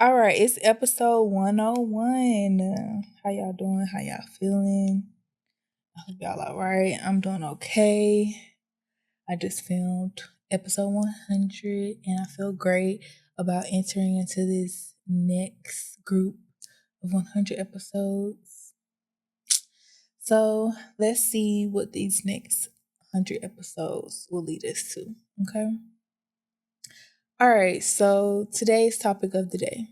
All right, it's episode 101. How y'all doing? How y'all feeling? I hope y'all all right. I'm doing okay. I just filmed episode 100 and I feel great about entering into this next group of 100 episodes. So let's see what these next 100 episodes will lead us to. Okay. All right, so today's topic of the day.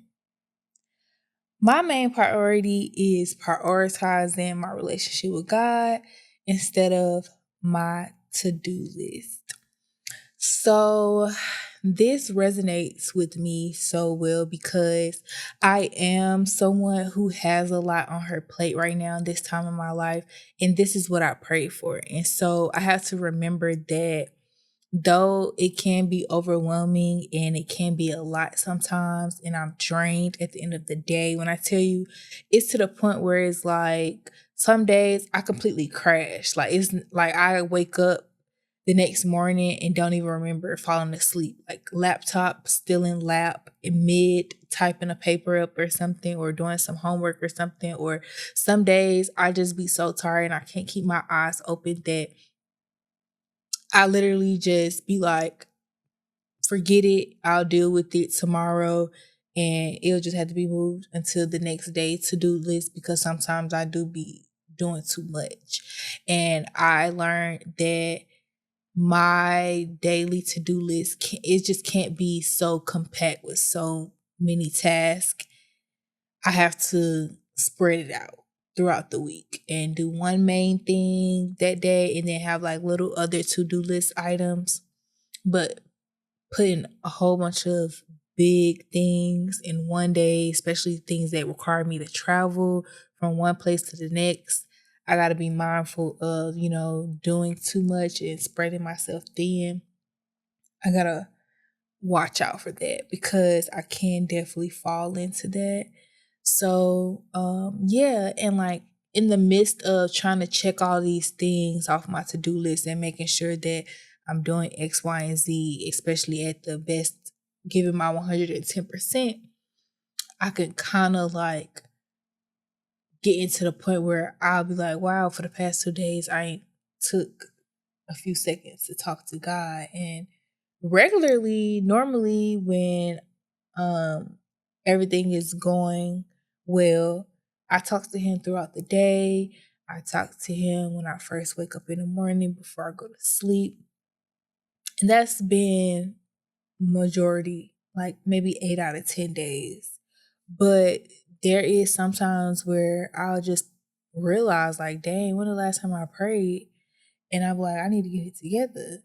My main priority is prioritizing my relationship with God instead of my to-do list. So this resonates with me so well because I am someone who has a lot on her plate right now, this time in my life, and this is what I pray for. And so I have to remember that though it can be overwhelming and it can be a lot sometimes, and I'm drained at the end of the day. When I tell you, it's to the point where it's like some days I completely crash. Like it's like I wake up the next morning and don't even remember falling asleep. Like laptop still in lap, mid typing a paper up or something, or doing some homework or something. Or some days I just be so tired and I can't keep my eyes open that I literally just be like, forget it. I'll deal with it tomorrow. And it'll just have to be moved until the next day to-do list because sometimes I do be doing too much. And I learned that my daily to-do list, it just can't be so compact with so many tasks. I have to spread it out throughout the week and do one main thing that day and then have like little other to-do list items. But putting a whole bunch of big things in one day, especially things that require me to travel from one place to the next, I got to be mindful of, doing too much and spreading myself thin. I got to watch out for that because I can definitely fall into that. So, yeah, and like in the midst of trying to check all these things off my to-do list and making sure that I'm doing X, Y, and Z, especially at the best, giving my 110%, I can kind of like get into the point where I'll be like, wow, for the past 2 days, I ain't took a few seconds to talk to God. And regularly, normally when um everything is going well, I talk to him throughout the day. I talk to him when I first wake up in the morning before I go to sleep. And that's been majority, like maybe 8 out of 10 days. But there is sometimes where I'll just realize like, dang, when the last time I prayed? And I'm like, I need to get it together.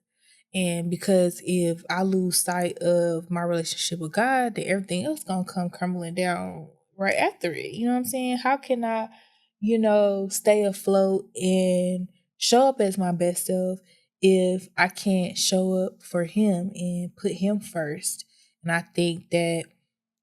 And because if I lose sight of my relationship with God, then everything else gonna come crumbling down right after it. You know what I'm saying? How can I, stay afloat and show up as my best self if I can't show up for him and put him first? And I think that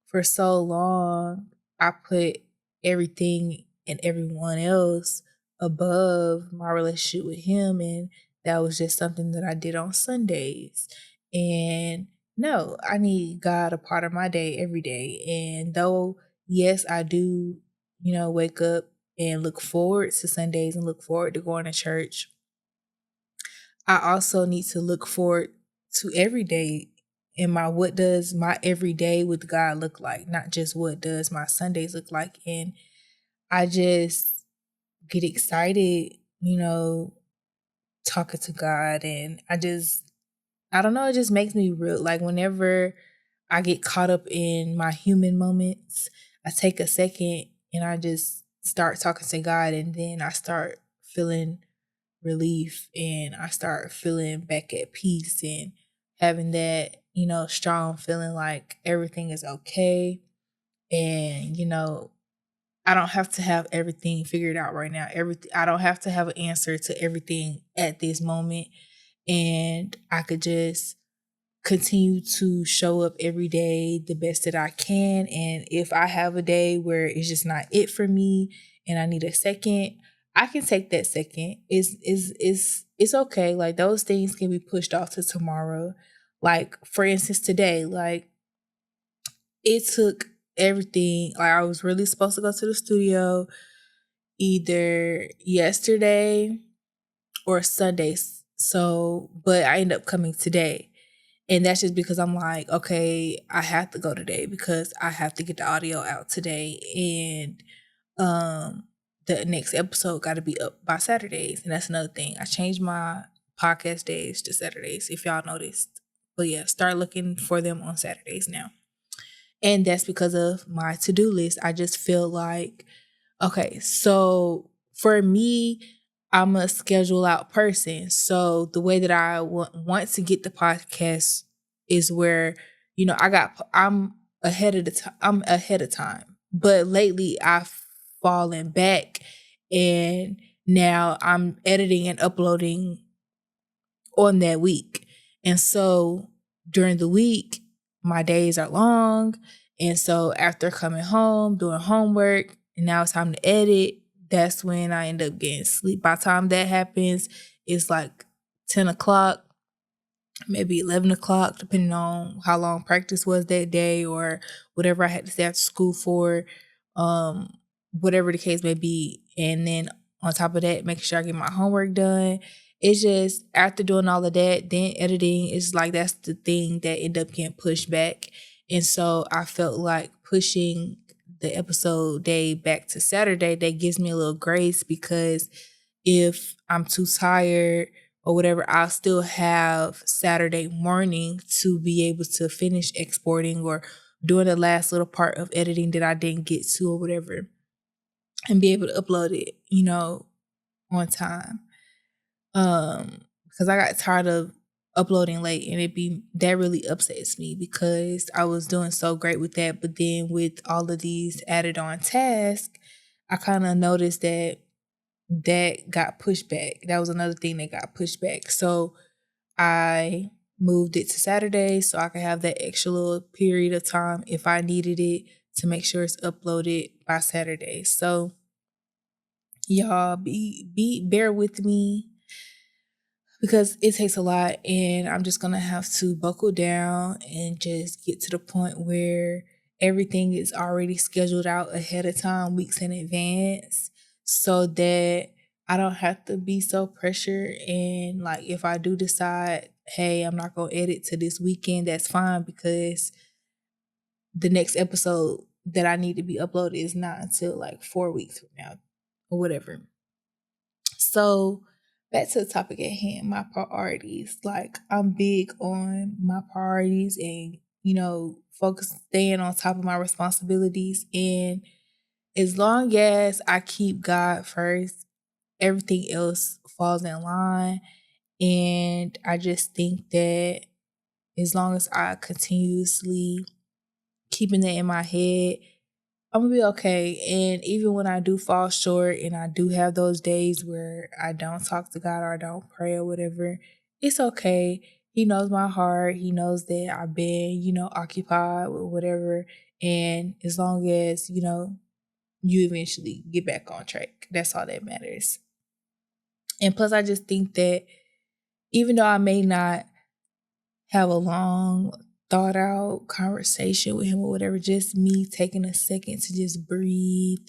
for so long I put everything and everyone else above my relationship with him, and that was just something that I did on Sundays. And no, I need God a part of my day every day. And though, yes, I do, wake up and look forward to Sundays and look forward to going to church, I also need to look forward to every day in my what does my everyday with God look like, not just what does my Sundays look like. And I just get excited, talking to God, and I don't know, it just makes me real. Like whenever I get caught up in my human moments, I take a second and I just start talking to God, and then I start feeling relief and I start feeling back at peace and having that, strong feeling like everything is okay. And, I don't have to have everything figured out right now. I don't have to have an answer to everything at this moment. And I could just continue to show up every day the best that I can. And if I have a day where it's just not it for me and I need a second, I can take that second. It's okay. Like those things can be pushed off to tomorrow. Like for instance, today, like it took everything. Like I was really supposed to go to the studio either yesterday or Sundays. So, but I ended up coming today. And that's just because I'm like, okay, I have to go today because I have to get the audio out today. And the next episode got to be up by Saturdays. And that's another thing. I changed my podcast days to Saturdays, if y'all noticed. But yeah, start looking for them on Saturdays now. And that's because of my to-do list. I just feel like, okay, so for me, I'm a schedule out person. So the way that I want to get the podcast is where, I'm ahead of the time. I'm ahead of time. But lately I've fallen back and now I'm editing and uploading on that week. And so during the week, my days are long. And so after coming home, doing homework, and now it's time to edit, that's when I end up getting sleep. By the time that happens, it's like 10 o'clock, maybe 11 o'clock, depending on how long practice was that day or whatever I had to stay after school for, whatever the case may be. And then on top of that, making sure I get my homework done. It's just after doing all of that, then editing is like that's the thing that ended up getting pushed back. And so I felt like pushing the episode day back to Saturday, that gives me a little grace because if I'm too tired or whatever, I'll still have Saturday morning to be able to finish exporting or doing the last little part of editing that I didn't get to or whatever and be able to upload it, on time. Because I got tired of uploading late and that really upsets me because I was doing so great with that. But then with all of these added on tasks, I kind of noticed that got pushed back. That was another thing that got pushed back. So I moved it to Saturday so I could have that extra little period of time if I needed it to make sure it's uploaded by Saturday. So y'all bear with me because it takes a lot and I'm just going to have to buckle down and just get to the point where everything is already scheduled out ahead of time, weeks in advance, so that I don't have to be so pressured. And like, if I do decide, hey, I'm not going to edit to this weekend, that's fine because the next episode that I need to be uploaded is not until like 4 weeks from now or whatever. So back to the topic at hand, my priorities. Like I'm big on my priorities and, staying on top of my responsibilities. And as long as I keep God first, everything else falls in line. And I just think that as long as I continuously keeping that in my head, I'm gonna be okay. And even when I do fall short and I do have those days where I don't talk to God or I don't pray or whatever, it's okay. He knows my heart. He knows that I've been, occupied with whatever. And as long as, you eventually get back on track, that's all that matters. And plus, I just think that even though I may not have a long thought out conversation with him or whatever, just me taking a second to just breathe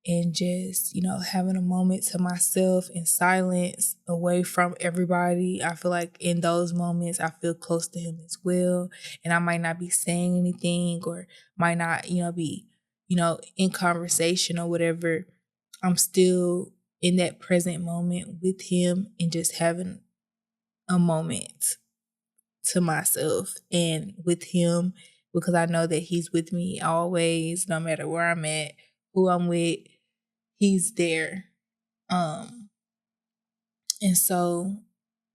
and just, having a moment to myself in silence away from everybody. I feel like in those moments, I feel close to him as well. And I might not be saying anything or might not, be, in conversation or whatever. I'm still in that present moment with him and just having a moment to myself and with him because I know that he's with me always, no matter where I'm at, who I'm with, he's there. And so,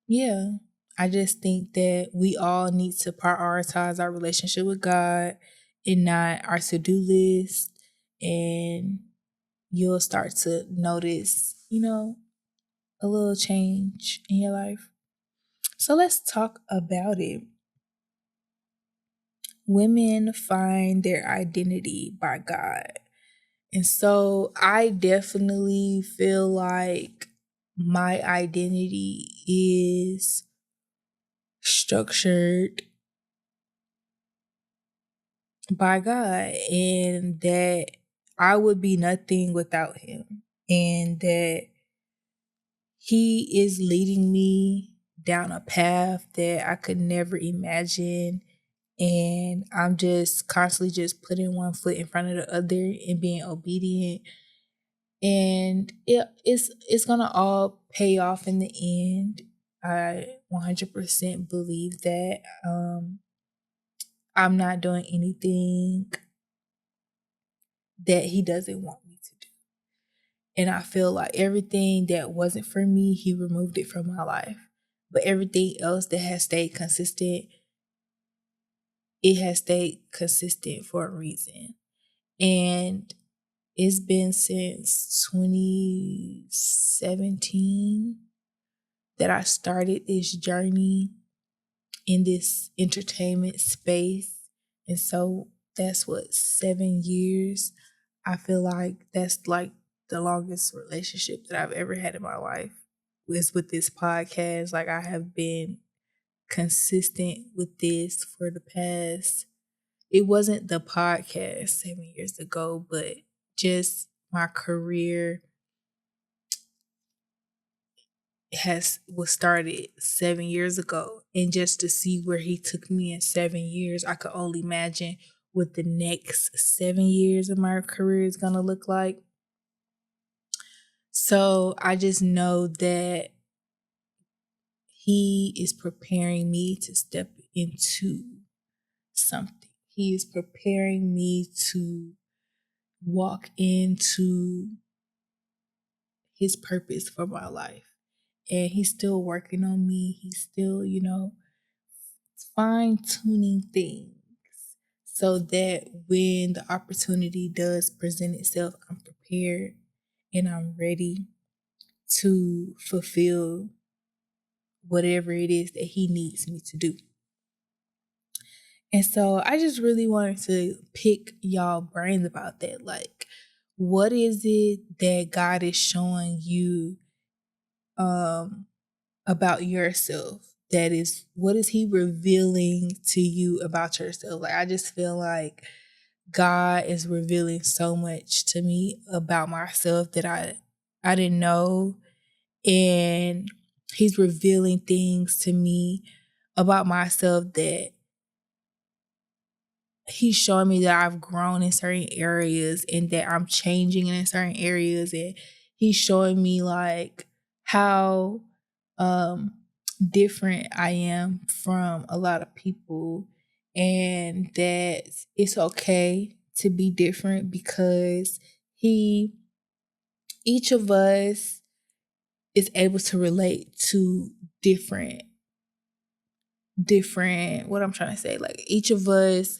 yeah, I just think that we all need to prioritize our relationship with God and not our to-do list. And you'll start to notice, a little change in your life. So let's talk about it. Women find their identity by God. And so I definitely feel like my identity is structured by God, and that I would be nothing without him, and that he is leading me down a path that I could never imagine. And I'm just constantly just putting one foot in front of the other and being obedient. And it's gonna all pay off in the end. I 100% believe that. I'm not doing anything that he doesn't want me to do. And I feel like everything that wasn't for me, he removed it from my life. But everything else that has stayed consistent, it has stayed consistent for a reason. And it's been since 2017 that I started this journey in this entertainment space. And so that's what, 7 years. I feel like that's like the longest relationship that I've ever had in my life was with this podcast. Like, I have been consistent with this for the past, it wasn't the podcast 7 years ago, but just my career was started 7 years ago. And just to see where he took me in 7 years, I could only imagine what the next 7 years of my career is gonna look like. So I just know that he is preparing me to step into something. He is preparing me to walk into his purpose for my life. And he's still working on me. He's still, fine tuning things so that when the opportunity does present itself, I'm prepared and I'm ready to fulfill whatever it is that he needs me to do. And so I just really wanted to pick y'all brains about that. Like, what is it that God is showing you about yourself? What is he revealing to you about yourself? Like, I just feel like God is revealing so much to me about myself that I didn't know. And he's revealing things to me about myself that he's showing me that I've grown in certain areas and that I'm changing in certain areas. And he's showing me like how different I am from a lot of people, and that it's okay to be different because each of us is able to relate to different, what I'm trying to say, like each of us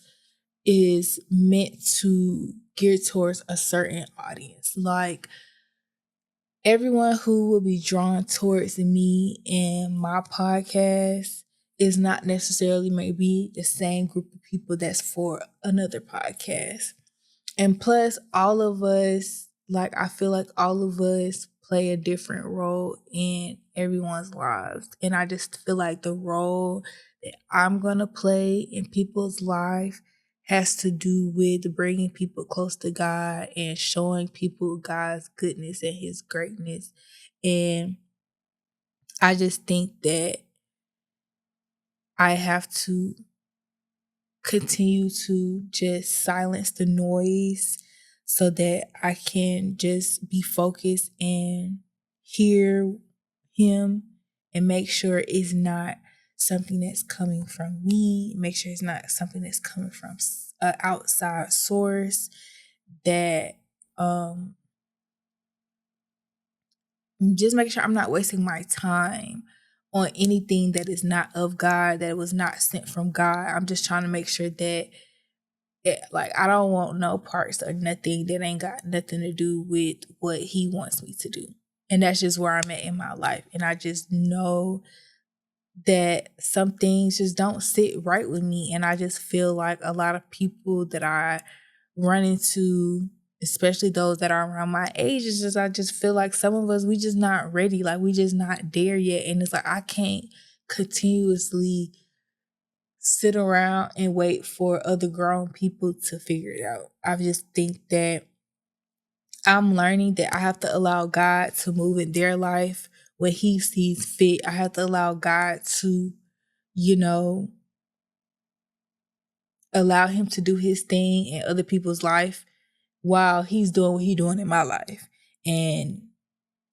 is meant to gear towards a certain audience. Like, everyone who will be drawn towards me and my podcast is not necessarily maybe the same group of people that's for another podcast. And plus, all of us, like, I feel like all of us play a different role in everyone's lives. And I just feel like the role that I'm going to play in people's life has to do with bringing people close to God and showing people God's goodness and his greatness. And I just think that I have to continue to just silence the noise so that I can just be focused and hear him and make sure it's not something that's coming from me, make sure it's not something that's coming from an outside source, that just make sure I'm not wasting my time on anything that is not of God, that was not sent from God. I'm just trying to make sure that like, I don't want no parts or nothing that ain't got nothing to do with what he wants me to do. And that's just where I'm at in my life. And I just know that some things just don't sit right with me. And I just feel like a lot of people that I run into, especially those that are around my age, is just, I just feel like some of us, we just not ready. Like, we just not there yet. And it's like, I can't continuously sit around and wait for other grown people to figure it out. I just think that I'm learning that I have to allow God to move in their life when He sees fit. I have to allow God to, you know, allow Him to do His thing in other people's life while He's doing what He's doing in my life. And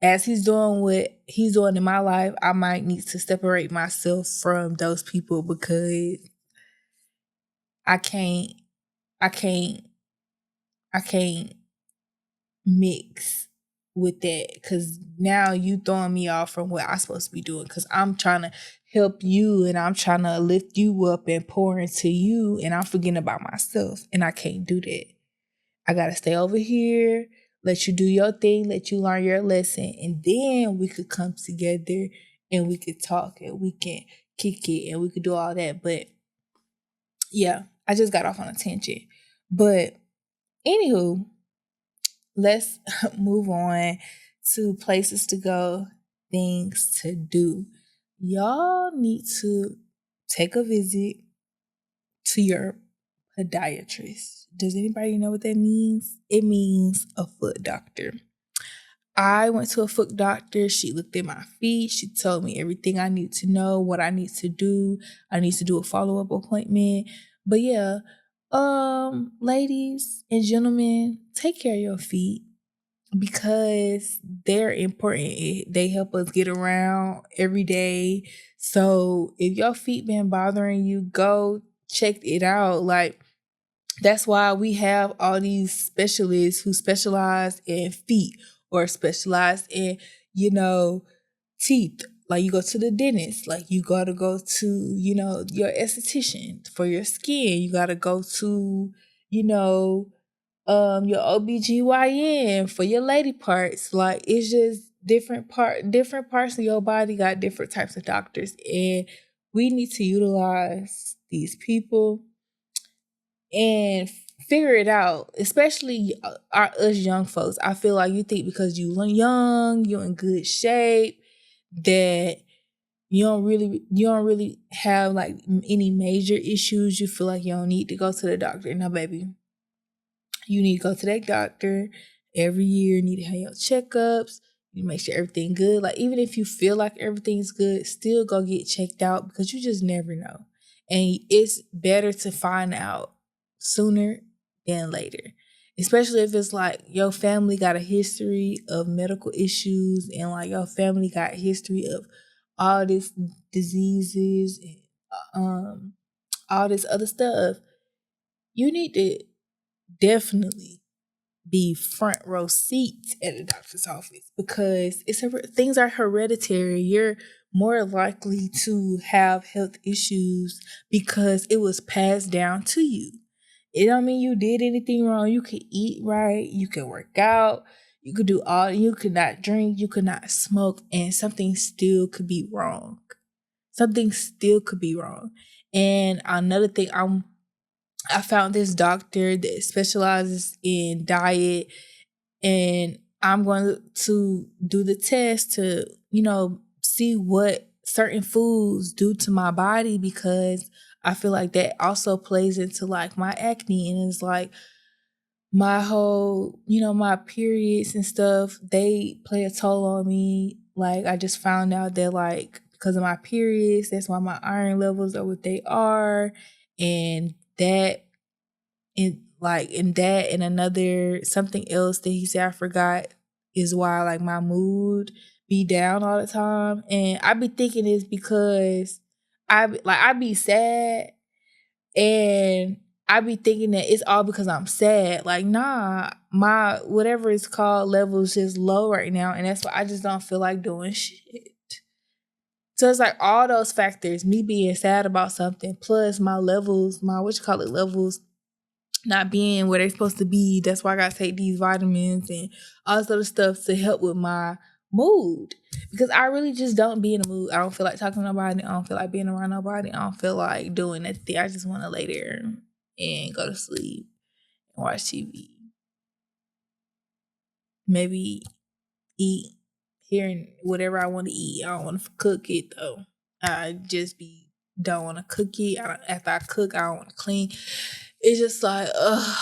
as He's doing what He's doing in my life, I might need to separate myself from those people because I can't, I can't, I can't mix with that, because now you throwing me off from what I'm supposed to be doing, because I'm trying to help you and I'm trying to lift you up and pour into you, and I'm forgetting about myself, and I can't do that. I gotta stay over here, let you do your thing, let you learn your lesson, and then we could come together and we could talk and we can kick it and we could do all that. But yeah, I just got off on a tangent. But anywho, let's move on to places to go, things to do. Y'all need to take a visit to your podiatrist. Does anybody know what that means? It means a foot doctor. I went to a foot doctor. She looked at my feet. She told me everything I need to know, what I need to do. I need to do a follow-up appointment. But yeah, ladies and gentlemen, take care of your feet because they're important. They help us get around every day. So if your feet been bothering you, go check it out. Like, that's why we have all these specialists who specialize in feet or specialize in, teeth. Like, you go to the dentist, like you gotta go to, your esthetician for your skin. You gotta go to, your OBGYN for your lady parts. Like, it's just different parts of your body got different types of doctors, and we need to utilize these people and figure it out, especially us young folks. I feel like you think because you young, you're in good shape, that you don't really have like any major issues. You feel like you don't need to go to the doctor. No, baby, you need to go to that doctor every year. You need to have your checkups. You make sure everything good. Like, even if you feel like everything's good, still go get checked out, because you just never know. And it's better to find out sooner than later. Especially if it's like your family got a history of medical issues, and like your family got a history of all these diseases and all this other stuff. You need to definitely be front row seats at the doctor's office, because things are hereditary. You're more likely to have health issues because it was passed down to you. It don't mean you did anything wrong. You could eat right, you could work out, you could not drink, you could not smoke, and something still could be wrong. Something still could be wrong. And another thing, I found this doctor that specializes in diet, and I'm going to do the test to, see what certain foods do to my body, because I feel like that also plays into like my acne, and it's like my whole, my periods and stuff, they play a toll on me. Like, I just found out that, like, because of my periods, that's why my iron levels are what they are. And that, and another something else that he said I forgot, is why like my mood be down all the time. And I be thinking it's because I be sad, and I be thinking that it's all because I'm sad. Like, nah, my whatever it's called level is just low right now, and that's why I just don't feel like doing shit. So it's like all those factors, me being sad about something, plus my levels, levels not being where they're supposed to be. That's why I gotta take these vitamins and all this other stuff to help with my mood. Because I really just don't be in the mood. I don't feel like talking to nobody. I don't feel like being around nobody. I don't feel like doing anything. I just want to lay there and go to sleep and watch TV. Maybe eat here and whatever I want to eat. I don't want to cook it though. I just be don't want to cook it. After I cook, I don't want to clean. It's just like, ugh.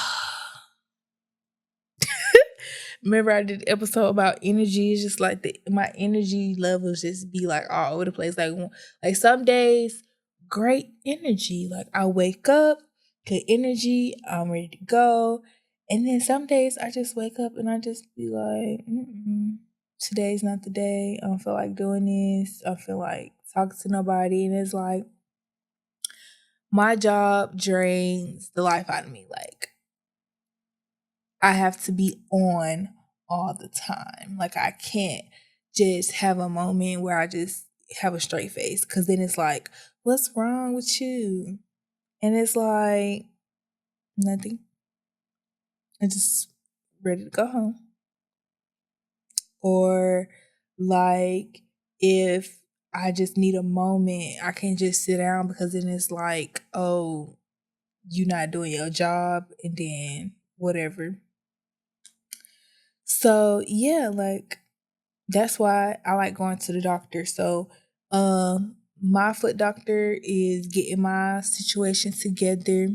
Remember I did an episode about energy. It's just like my energy levels just be like all over the place. Like some days, great energy. Like I wake up, good energy. I'm ready to go. And then some days I just wake up and I just be like, today's not the day. I don't feel like doing this. I don't feel like talking to nobody. And it's like my job drains the life out of me. Like I have to be on all the time. Like I can't just have a moment where I just have a straight face, because then it's like, what's wrong with you? And it's like, nothing. I'm just ready to go home. Or like if I just need a moment, I can't just sit down, because then it's like, oh, you're not doing your job, and then whatever. So yeah, like that's why I like going to the doctor. So my foot doctor is getting my situation together.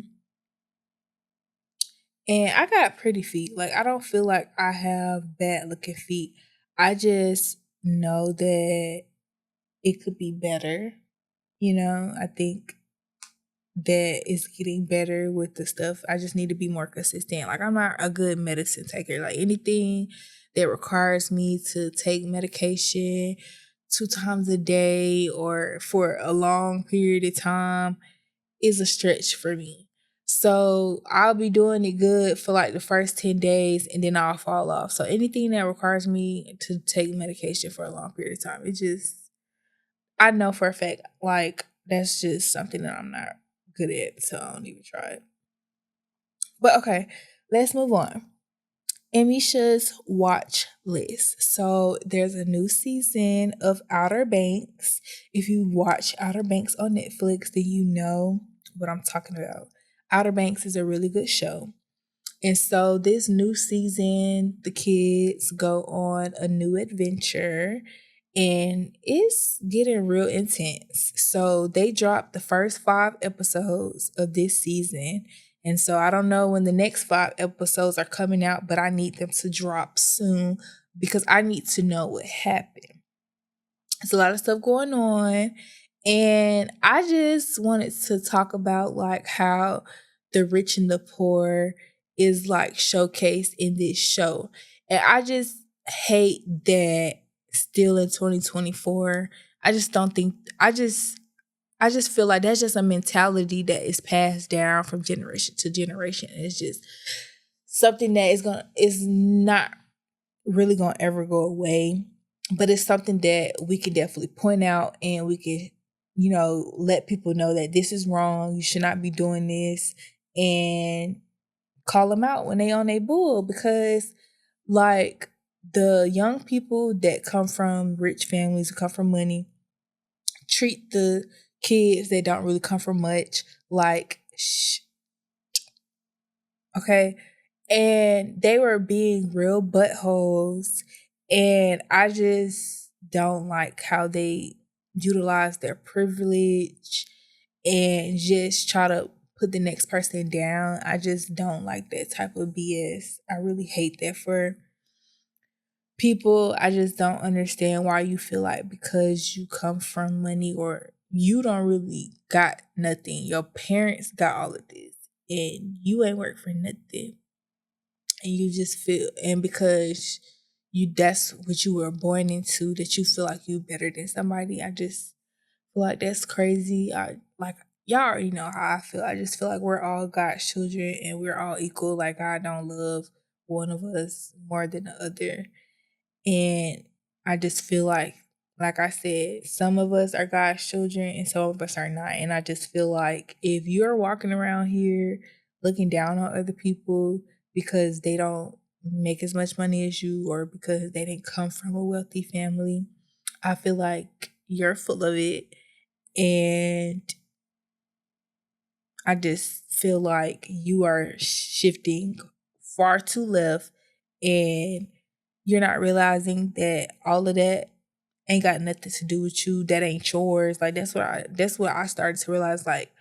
And I got pretty feet. Like I don't feel like I have bad looking feet. I just know that it could be better. I think that it's getting better with the stuff. I just need to be more consistent. Like I'm not a good medicine taker. Like anything that requires me to take medication 2 times a day or for a long period of time is a stretch for me. So I'll be doing it good for like the first 10 days and then I'll fall off. So anything that requires me to take medication for a long period of time, I know for a fact, like that's just something that I'm not good at. So I don't even try it. But okay, let's move on. Emmeisha's watch list. So there's a new season of Outer Banks. If you watch Outer Banks on Netflix, then you know what I'm talking about. Outer Banks is a really good show. And so this new season, the kids go on a new adventure and it's getting real intense. So they dropped the first 5 episodes of this season. And so I don't know when the next 5 episodes are coming out, but I need them to drop soon because I need to know what happened. There's a lot of stuff going on. And I just wanted to talk about like how the rich and the poor is like showcased in this show. And I just hate that still in 2024. I just don't think I just feel like that's just a mentality that is passed down from generation to generation. It's just something that is not really gonna ever go away. But it's something that we can definitely point out and we can, let people know that this is wrong. You should not be doing this, and call them out when they on a bull, because like the young people that come from rich families, who come from money, treat the kids that don't really come from much like okay, and they were being real buttholes, and I just don't like how they utilize their privilege and just try to put the next person down. I just don't like that type of BS. I really hate that for people. I just don't understand why you feel like because you come from money or you don't really got nothing, your parents got all of this and you ain't work for nothing, and you just feel, and because that's what you were born into, that you feel like you better than somebody. I just feel like that's crazy. Y'all already know how I feel. I just feel like we're all God's children and we're all equal. Like God don't love one of us more than the other. And I just feel like I said, some of us are God's children and some of us are not. And I just feel like if you're walking around here looking down on other people because they don't make as much money as you or because they didn't come from a wealthy family, I feel like you're full of it. And I just feel like you are shifting far too left and you're not realizing that all of that ain't got nothing to do with you. That ain't yours. Like that's what I started to realize. Like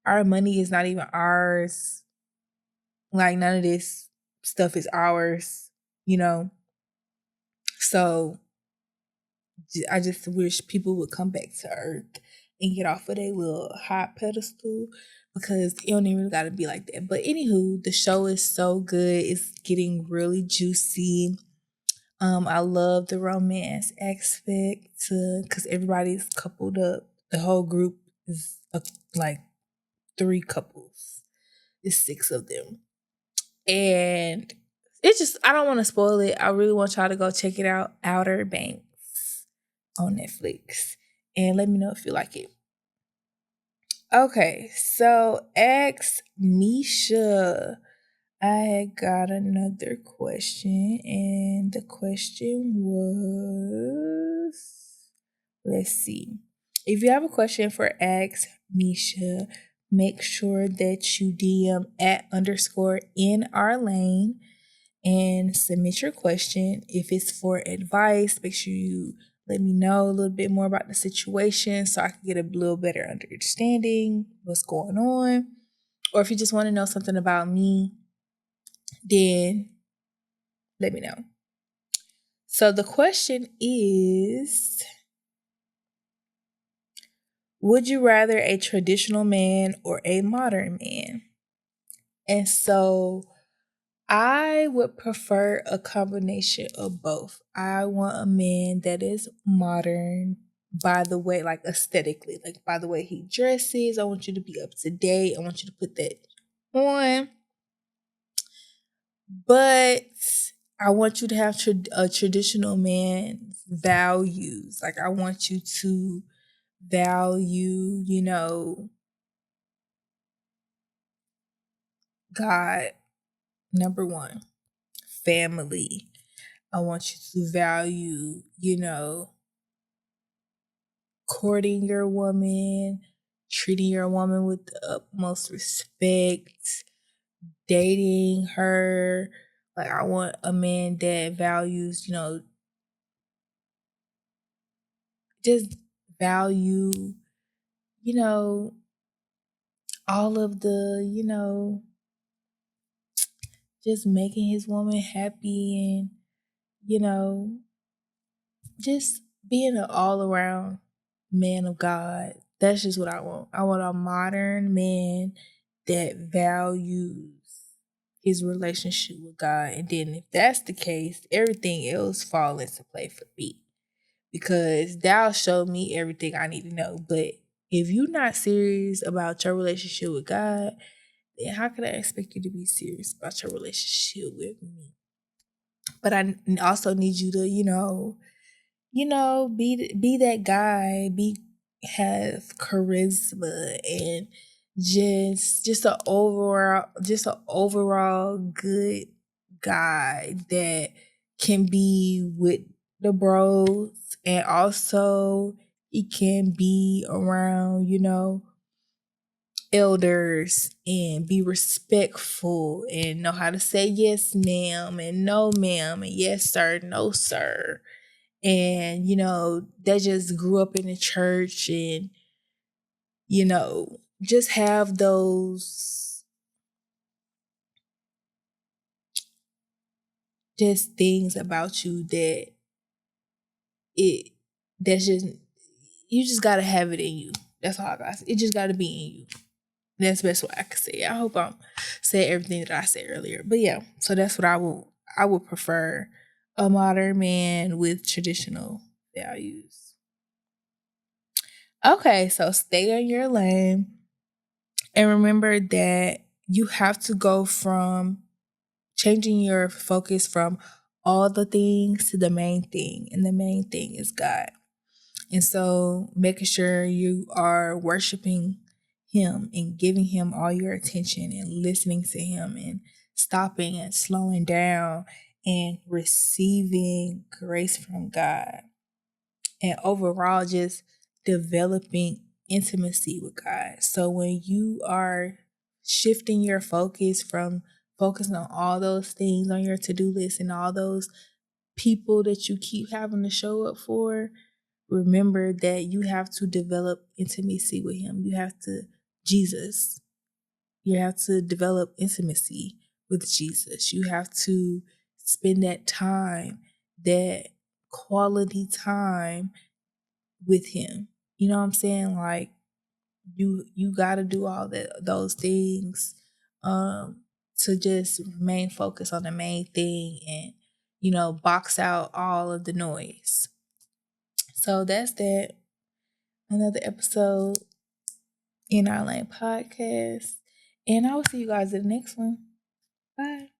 our money is not even ours. Like none of this stuff is ours, you know. So I just wish people would come back to earth and get off of their little hot pedestal because it don't even gotta be like that. But anywho, the show is so good. It's getting really juicy. I love the romance aspect because everybody's coupled up. The whole group is like 3 couples. It's 6 of them. And it's just, I don't want to spoil it. I really want y'all to go check it out. Outer Banks on Netflix. And let me know if you like it. Okay, so Emmeisha. I got another question, and the question was, let's see. If you have a question for Emmeisha, make sure that you DM @_in_our-lane and submit your question. If it's for advice, make sure you let me know a little bit more about the situation so I can get a little better understanding what's going on. Or if you just want to know something about me, then let me know. So the question is, would you rather a traditional man or a modern man? And so I would prefer a combination of both. I want a man that is modern by the way, like aesthetically, like by the way he dresses. I want you to be up to date. I want you to put that on. But I want you to have a traditional man's values. Like I want you to value, God, number 1, family. I want you to value, courting your woman, treating your woman with the utmost respect, dating her. Like I want a man that values, just value, all of the, just making his woman happy and, just being an all around man of God. That's just what I want. I want a modern man that values his relationship with God. And then if that's the case, everything else falls into play for me. Because that'll show me everything I need to know. But if you're not serious about your relationship with God, then how can I expect you to be serious about your relationship with me? But I also need you to, be that guy, have charisma and just an overall good guy that can be with the bros, and also he can be around, elders and be respectful and know how to say yes ma'am and no ma'am and yes sir, no sir. And, that just grew up in the church and, just have those just things about you that's just, you just gotta have it in you. That's all I got. It just gotta be in you. That's the best way I can say it. I hope I'm saying everything that I said earlier. But yeah, so that's what I would prefer, a modern man with traditional values. Okay, so stay in your lane and remember that you have to go from changing your focus from all the things to the main thing, and the main thing is God. And so making sure you are worshiping him and giving him all your attention and listening to him and stopping and slowing down and receiving grace from God. And overall, just developing intimacy with God. So when you are shifting your focus from focusing on all those things on your to-do list and all those people that you keep having to show up for, remember that you have to develop intimacy with him. You have to develop intimacy with Jesus. You have to spend that time, that quality time with him. You know what I'm saying? Like you got to do all those things to just remain focused on the main thing and box out all of the noise. So that's that. Another episode in our lane podcast, and I will see you guys in the next one. Bye.